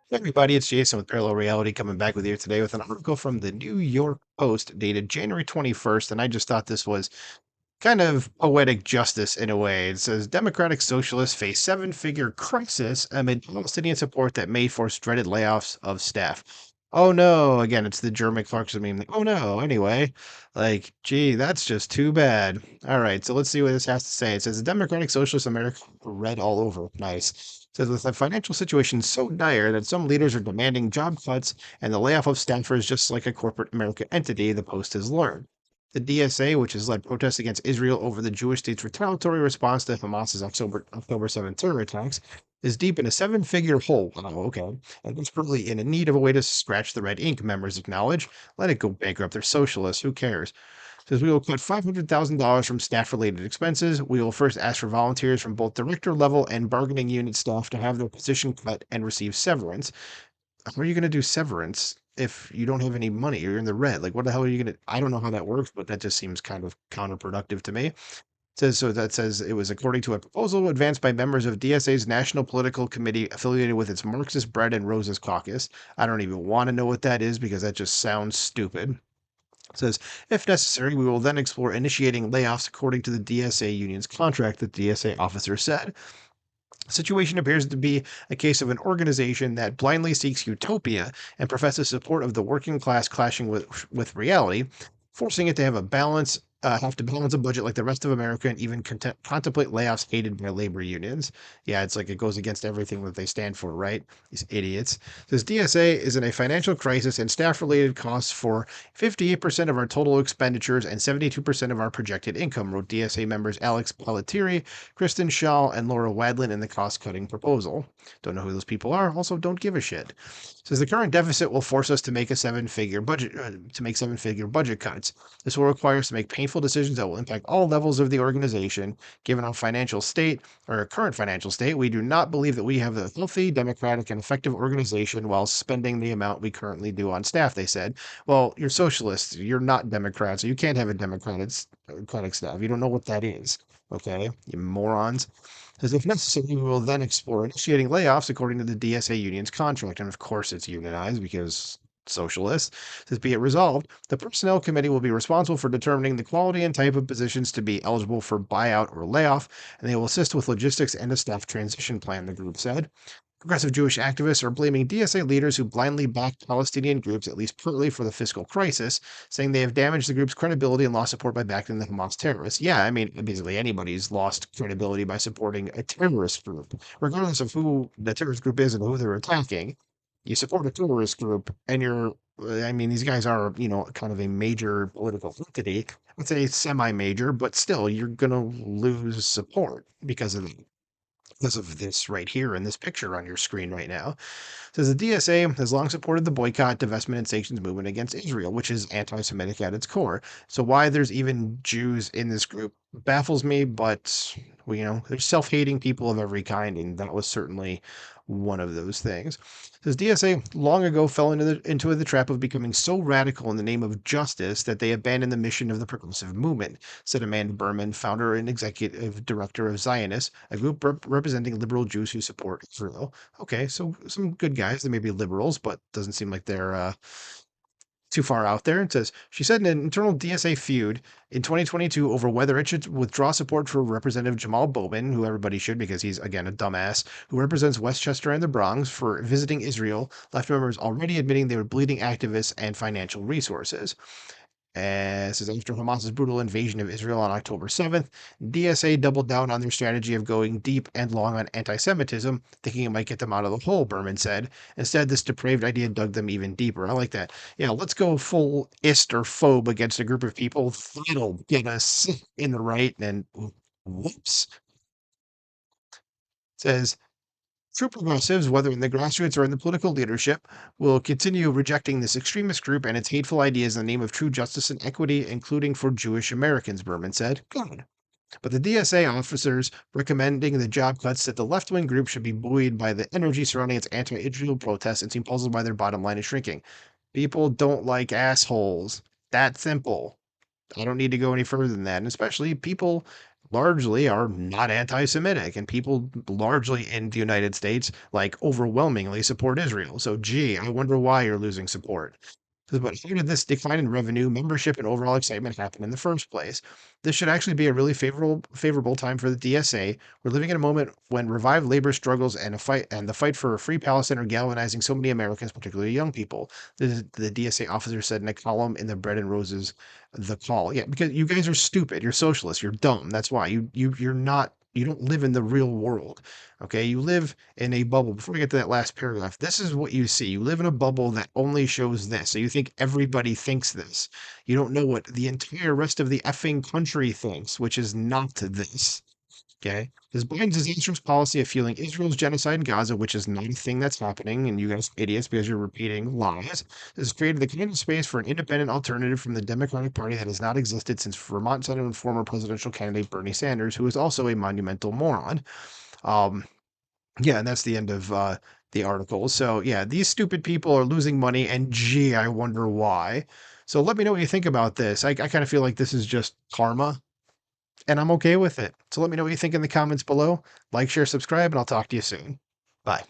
Hey everybody, it's Jason with Parallel Reality coming back with you today with an article from the New York Post dated January 21st. And I just thought this was kind of poetic justice in a way. It says Democratic Socialists face seven-figure crisis amid Palestinian support that may force dreaded layoffs of staff. Oh no, again, it's the Jeremy Clarkson meme. Like, oh no, anyway. Like, gee, that's just too bad. All right, so let's see what this has to say. It says the Democratic Socialist America red all over. Nice. It says with the financial situation so dire that some leaders are demanding job cuts and the layoff of staffers just like a corporate America entity, the Post has learned. The DSA, which has led protests against Israel over the Jewish state's retaliatory response to Hamas's October 7th terror attacks, is deep in a seven-figure hole. Oh, okay. And desperately in need of a way to scratch the red ink, members acknowledge. Let it go bankrupt. They're socialists. Who cares? Says we will cut $500,000 from staff-related expenses. We will first ask for volunteers from both director level and bargaining unit staff to have their position cut and receive severance. How are you gonna do severance if you don't have any money or you're in the red? Like, what the hell are you gonna I don't know how that works, but that just seems kind of counterproductive to me. That says it was according to a proposal advanced by members of DSA's National Political Committee affiliated with its Marxist Bread and Roses caucus. I don't even want to know what that is because that just sounds stupid. It says, if necessary, we will then explore initiating layoffs according to the DSA union's contract, the DSA officer said. The situation appears to be a case of an organization that blindly seeks utopia and professes support of the working class clashing with reality, forcing it to have to balance a budget like the rest of America and even contemplate layoffs hated by labor unions. Yeah, it's like it goes against everything that they stand for, right? These idiots. This DSA is in a financial crisis and staff-related costs for 58% of our total expenditures and 72% of our projected income, wrote DSA members Alex Pelletieri, Kristen Shaw, and Laura Wadlin in the cost-cutting proposal. Don't know who those people are. Also, don't give a shit. Says the current deficit will force us to make seven-figure budget cuts. This will require us to make painful decisions that will impact all levels of the organization. Given our current financial state, we do not believe that we have a healthy, democratic, and effective organization while spending the amount we currently do on staff. They said, "Well, you're socialists. You're not Democrats, so you can't have a democratic staff. You don't know what that is." Okay, you morons. As if necessary, we will then explore initiating layoffs according to the DSA union's contract. And of course, it's unionized because socialists. Says, be it resolved, the Personnel Committee will be responsible for determining the quality and type of positions to be eligible for buyout or layoff, and they will assist with logistics and a staff transition plan, the group said. Progressive Jewish activists are blaming DSA leaders who blindly backed Palestinian groups, at least partly, for the fiscal crisis, saying they have damaged the group's credibility and lost support by backing the Hamas terrorists. Yeah, I mean, basically anybody's lost credibility by supporting a terrorist group, regardless of who the terrorist group is and who they're attacking. You support a terrorist group, and I mean, these guys are, kind of a major political entity. I'd say semi-major, but still, you're gonna lose support because of this right here in this picture on your screen right now. It says the DSA has long supported the boycott, divestment, and sanctions movement against Israel, which is anti-Semitic at its core. So why there's even Jews in this group baffles me, but there's self-hating people of every kind, and that was certainly one of those things. It says DSA long ago fell into the trap of becoming so radical in the name of justice that they abandoned the mission of the progressive movement, said Amanda Berman, founder and executive director of Zionists, a group representing liberal Jews who support Israel. Okay, so some good guys. They may be liberals, but doesn't seem like they're too far out there. It says she said in an internal DSA feud in 2022 over whether it should withdraw support for Representative Jamal Bowman, who everybody should because he's again a dumbass, who represents Westchester and the Bronx, for visiting Israel, left members already admitting they were bleeding activists and financial resources. This is after Hamas's brutal invasion of Israel on October 7th. DSA doubled down on their strategy of going deep and long on anti Semitism, thinking it might get them out of the hole, Berman said. Instead, this depraved idea dug them even deeper. I like that. Yeah, let's go full ist or phobe against a group of people. That'll get us in the right. And whoops. It says true progressives, whether in the grassroots or in the political leadership, will continue rejecting this extremist group and its hateful ideas in the name of true justice and equity, including for Jewish Americans, Berman said. Good. But the DSA officers recommending the job cuts that the left wing group should be buoyed by the energy surrounding its anti Israel protests and seem puzzled by their bottom line is shrinking. People don't like assholes. That simple. I don't need to go any further than that. And especially people largely are not anti-Semitic, and people largely in the United States, like overwhelmingly support Israel. So, gee, I wonder why you're losing support. But how did this decline in revenue, membership, and overall excitement happen in the first place? This should actually be a really favorable time for the DSA. We're living in a moment when revived labor struggles and the fight for a free Palestine are galvanizing so many Americans, particularly young people. The DSA officer said in a column in the Bread and Roses, The Call. Yeah, because you guys are stupid. You're socialists. You're dumb. That's why you're not. You don't live in the real world. Okay, you live in a bubble. Before we get to that last paragraph, this is what you see. You live in a bubble that only shows this. So you think everybody thinks this. You don't know what the entire rest of the effing country thinks, which is not this. Okay. Because Biden's disastrous policy of fueling Israel's genocide in Gaza, which is not a thing that's happening, and you guys are idiots because you're repeating lies, has created the kind of space for an independent alternative from the Democratic Party that has not existed since Vermont Senator and former presidential candidate Bernie Sanders, who is also a monumental moron. Um, yeah, and that's the end of the article. So, yeah, these stupid people are losing money, and gee, I wonder why. So, let me know what you think about this. I kind of feel like this is just karma, and I'm okay with it. So, let me know what you think in the comments below. Like, share, subscribe, and I'll talk to you soon. Bye.